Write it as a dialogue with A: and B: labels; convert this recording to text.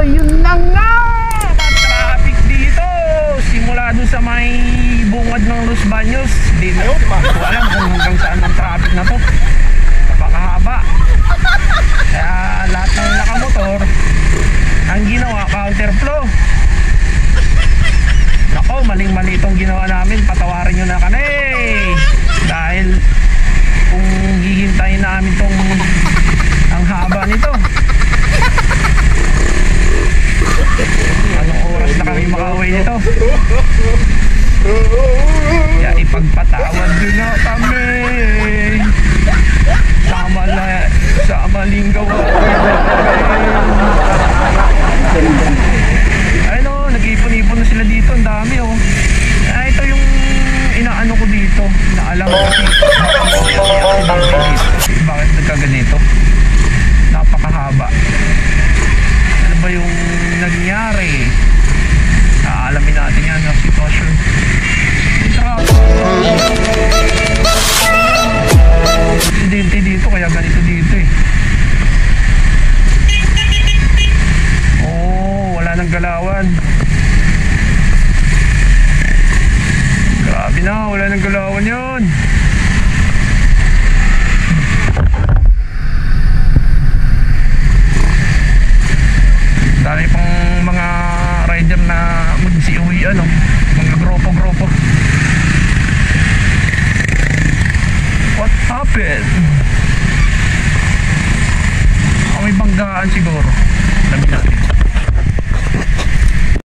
A: yun na nga! Traffic dito! Simula doon sa may bungad ng Los Baños. Di na ko alam kung hanggang saan ang traffic na to. Napakahaba. Kaya lahat ng nakamotor, ang ginawa, counterflow. Nako, maling-mali itong ginawa namin. Patawarin nyo na kami. Dahil kung hihintayin namin tong ang haba nito, anong oras na kami makauwi nito? Kaya ipagpatawad nyo na kami sa maling gawa. Ayun o, nag-ipon-ipon na sila dito. Ang dami o. Ito yung inaano ko dito. Naalam ko kasi bakit nagkaganito. Napakahaba. Ano ba yung nangyari? Alamin natin yan ang sitwasyon. Aksidente dito, kaya ganito dito eh. Oh, wala nang galawan. Grabe na, wala nang galawan yun.